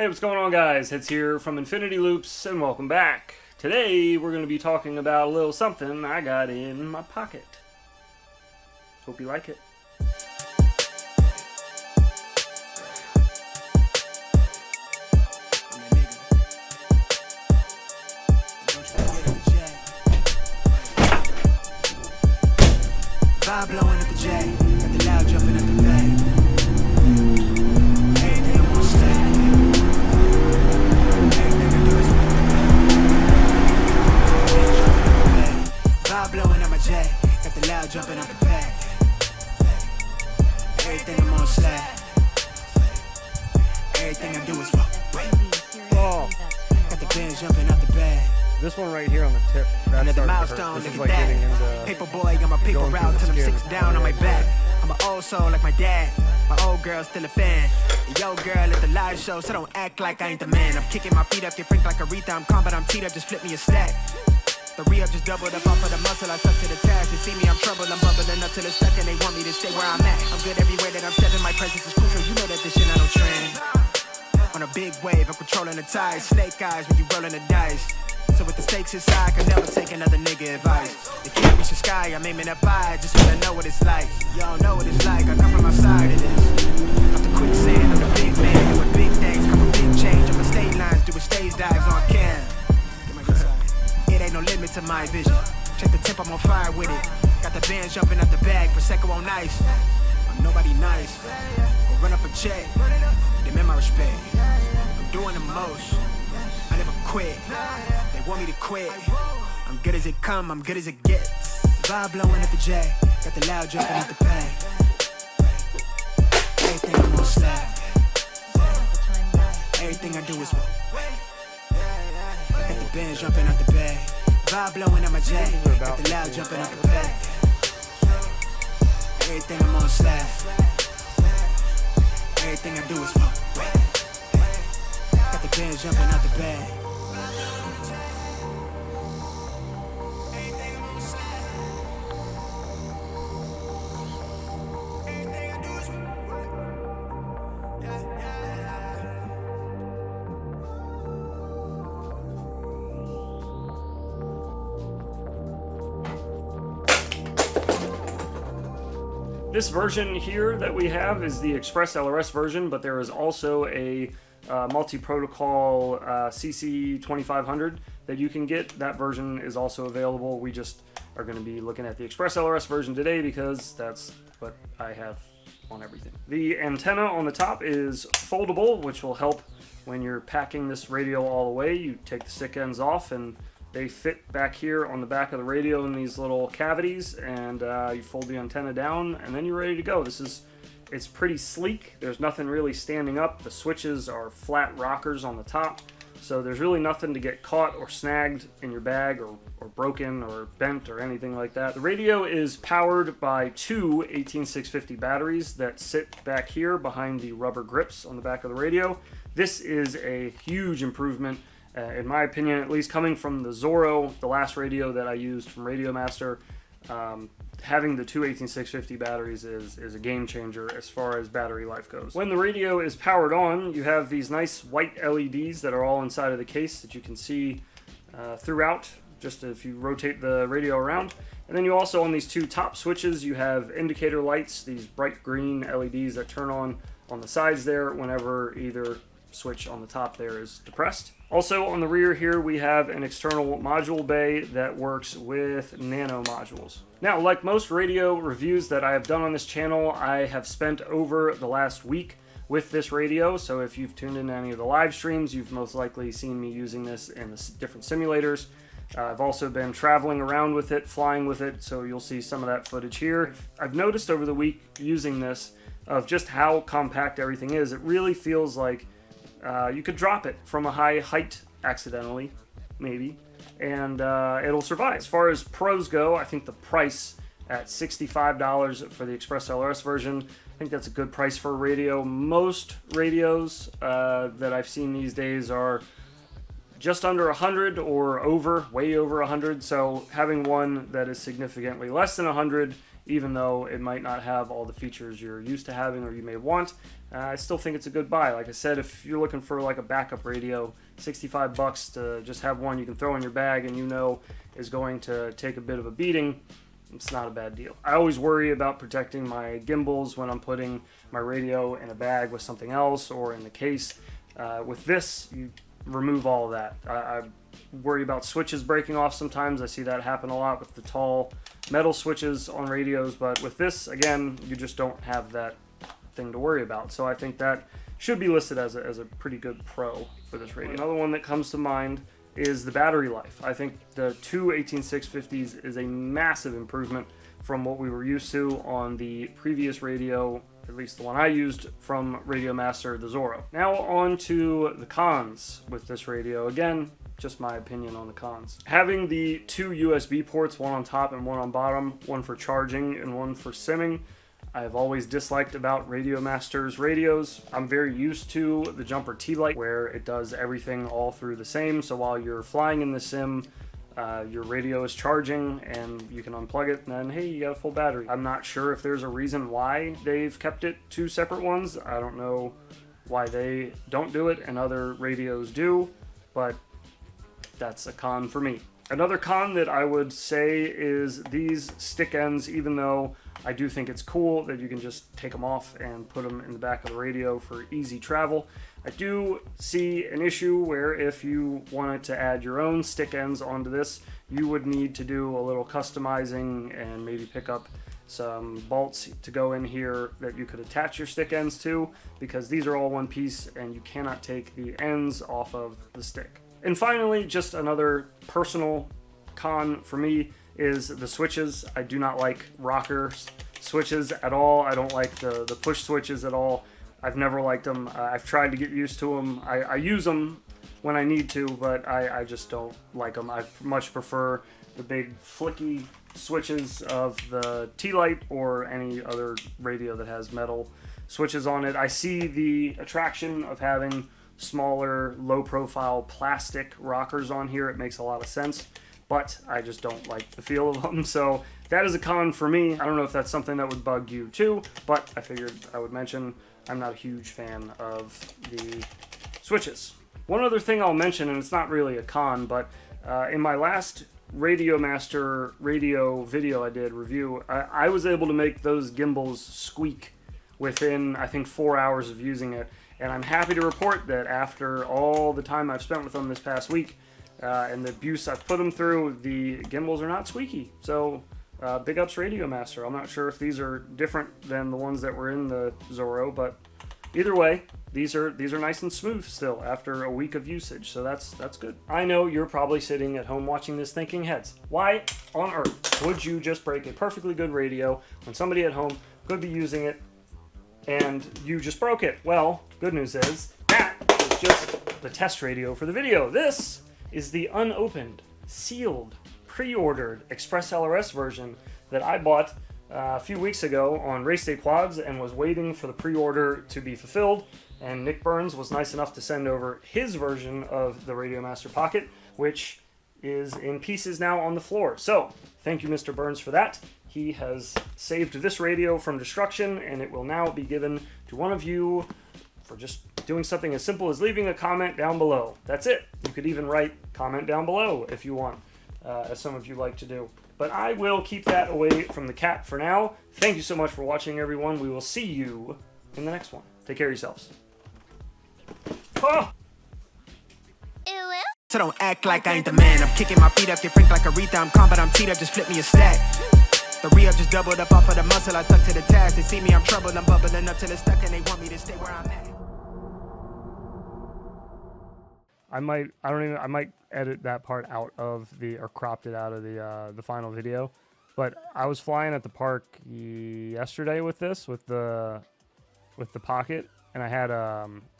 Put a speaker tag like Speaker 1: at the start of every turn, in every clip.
Speaker 1: Hey, what's going on, guys? It's here from Infinity Loops, and welcome back. Today, we're going to be talking about a little something I got in my pocket. Hope you like it.
Speaker 2: Vibe blowing at the J, got the loud jumping at the bay. Everything I'm on slack. Everything I do is vibe blowing at my J, got the loud jumping at the bay. Everything I'm on slack. Everything I do is got the bands jumping out the bag.
Speaker 1: This one right here on the tip, that's
Speaker 2: the
Speaker 1: starting to
Speaker 2: milestone,
Speaker 1: hurt. This is
Speaker 2: look
Speaker 1: like
Speaker 2: at
Speaker 1: getting
Speaker 2: that.
Speaker 1: into
Speaker 2: Paper boy, got my paper route till I'm six down on my back. I'm an old soul like my dad. My old girl still a fan. And yo girl at the live show, so don't act like I ain't the man. I'm kicking my feet up, get freaked like Aretha. I'm calm, but I'm teed up, just flip me a stack. The re-up just doubled up off of the muscle, I stuck to the task. They see me, I'm trouble, I'm bubbling up to the stuck, and they want me to stay where I'm at. I'm good everywhere that I'm stepping, my presence is crucial. You know that this shit I don't trend. On a big wave, I'm controlling the tide. Snake eyes when you rolling the dice. So with the stakes inside, I can never take another nigga advice. They can't reach the sky, I'm aiming up high, just wanna know what it's like. Y'all know what it's like, I come from outside of this. Off the quicksand, I'm the big man, doing big things, come a big change. On the stage lines, doing stage dives on cam. It ain't no limit to my vision. Check the tip, I'm on fire with it. Got the bands jumping out the bag, Prosecco on ice. I'm nobody nice, go run up a check. Demand my respect, I'm doing the most. I never quit. They want me to quit. I'm good as it come, I'm good as it gets. Vibe blowing at the J, got the loud jumping at the bag. Everything I'm on slack. Everything I do is got the band jumping at the bag. Vibe blowing at my J, got the loud jumping at the bag. Everything I'm on slack. Everything I do is got the band jumping out the bag.
Speaker 1: This version here that we have is the Express LRS version, but there is also a multi-protocol CC2500 that you can get. That version is also available. We just are going to be looking at the Express LRS version today because that's what I have on everything. The antenna on the top is foldable, which will help when you're packing this radio all the way. You take the stick ends off and they fit back here on the back of the radio in these little cavities, and you fold the antenna down, and then you're ready to go. It's pretty sleek. There's nothing really standing up. The switches are flat rockers on the top, so there's really nothing to get caught or snagged in your bag or broken or bent or anything like that. The radio is powered by two 18650 batteries that sit back here behind the rubber grips on the back of the radio. This is a huge improvement. In my opinion, at least coming from the Zorro, the last radio that I used from RadioMaster, having the two 18650 batteries is a game changer as far as battery life goes. When the radio is powered on, you have these nice white LEDs that are all inside of the case that you can see throughout, just if you rotate the radio around. And then you also, on these two top switches, you have indicator lights, these bright green LEDs that turn on the sides there whenever either switch on the top there is depressed. Also on the rear here we have an external module bay that works with nano modules. Now, like most radio reviews that I have done on this channel, I have spent over the last week with this radio, so if you've tuned in to any of the live streams, you've most likely seen me using this in the different simulators. I've also been traveling around with it, flying with it, so you'll see some of that footage here. I've noticed over the week using this of just how compact everything is. It really feels like you could drop it from a high height accidentally, maybe, and it'll survive. As far as pros go, I think the price at $65 for the Express LRS version, I think that's a good price for a radio. Most radios that I've seen these days are just under 100 or over, way over 100, so having one that is significantly less than 100 even though it might not have all the features you're used to having or you may want. I still think it's a good buy. Like I said, if you're looking for like a backup radio, $65 to just have one you can throw in your bag and you know is going to take a bit of a beating, it's not a bad deal. I always worry about protecting my gimbals when I'm putting my radio in a bag with something else or in the case. With this, you remove all of that. I worry about switches breaking off sometimes. I see that happen a lot with the tall metal switches on radios, but with this, again, you just don't have that thing to worry about. So I think that should be listed as a pretty good pro for this radio. Another one that comes to mind is the battery life. I think the two 18650s is a massive improvement from what we were used to on the previous radio, at least the one I used from RadioMaster, the Zorro. Now on to the cons with this radio. Again, just my opinion on the cons. Having the two USB ports, one on top and one on bottom, one for charging and one for simming, I've always disliked about RadioMaster's radios. I'm very used to the Jumper T-Lite where it does everything all through the same. So while you're flying in the sim, your radio is charging and you can unplug it and then, hey, you got a full battery. I'm not sure if there's a reason why they've kept it two separate ones. I don't know why they don't do it and other radios do, but that's a con for me. Another con that I would say is these stick ends, even though I do think it's cool that you can just take them off and put them in the back of the radio for easy travel. I do see an issue where if you wanted to add your own stick ends onto this, you would need to do a little customizing and maybe pick up some bolts to go in here that you could attach your stick ends to, because these are all one piece and you cannot take the ends off of the stick. And finally, just another personal con for me is the switches. I do not like rocker switches at all. I don't like the push switches at all. I've never liked them. I've tried to get used to them. I use them when I need to, but I just don't like them. I much prefer the big flicky switches of the T-Lite or any other radio that has metal switches on it. I see the attraction of having smaller, low-profile plastic rockers on here. It makes a lot of sense, but I just don't like the feel of them. So that is a con for me. I don't know if that's something that would bug you too, but I figured I would mention I'm not a huge fan of the switches. One other thing I'll mention, and it's not really a con, but in my last RadioMaster radio video I did review, I was able to make those gimbals squeak within, I think, 4 hours of using it. And I'm happy to report that after all the time I've spent with them this past week and the abuse I've put them through, the gimbals are not squeaky. So big ups RadioMaster. I'm not sure if these are different than the ones that were in the Zorro, but either way, these are nice and smooth still after a week of usage. So that's good. I know you're probably sitting at home watching this thinking, heads, why on earth would you just break a perfectly good radio when somebody at home could be using it and you just broke it? Well, good news is that is just the test radio for the video. This is the unopened, sealed, pre-ordered Express LRS version that I bought a few weeks ago on Race Day Quads and was waiting for the pre-order to be fulfilled. And Nick Burns was nice enough to send over his version of the RadioMaster Pocket, which is in pieces now on the floor. So thank you, Mr. Burns, for that. He has saved this radio from destruction, and it will now be given to one of you for just doing something as simple as leaving a comment down below. That's it. You could even write comment down below if you want, as some of you like to do. But I will keep that away from the cat for now. Thank you so much for watching, everyone. We will see you in the next one. Take care of yourselves. Oh!
Speaker 2: So don't act like I ain't the man. I'm kicking my feet up, get franked like Aretha. I'm calm, but I'm teed up, just flip me a stack. The re-up just doubled up off of the muscle. I stuck to the task. They see me, I'm troubled. I'm bubbling up till it's stuck, and they want me to stay where I'm at.
Speaker 1: I might edit that part out of or cropped it out of the final video. But I was flying at the park yesterday with the Pocket, and I had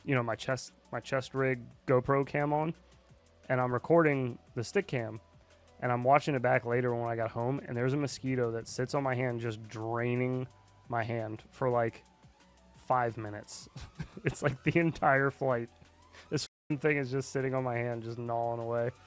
Speaker 1: my chest rig GoPro cam on, and I'm recording the stick cam, and I'm watching it back later when I got home, and there's a mosquito that sits on my hand just draining my hand for like 5 minutes. It's like the entire flight. This thing is just sitting on my hand, just gnawing away.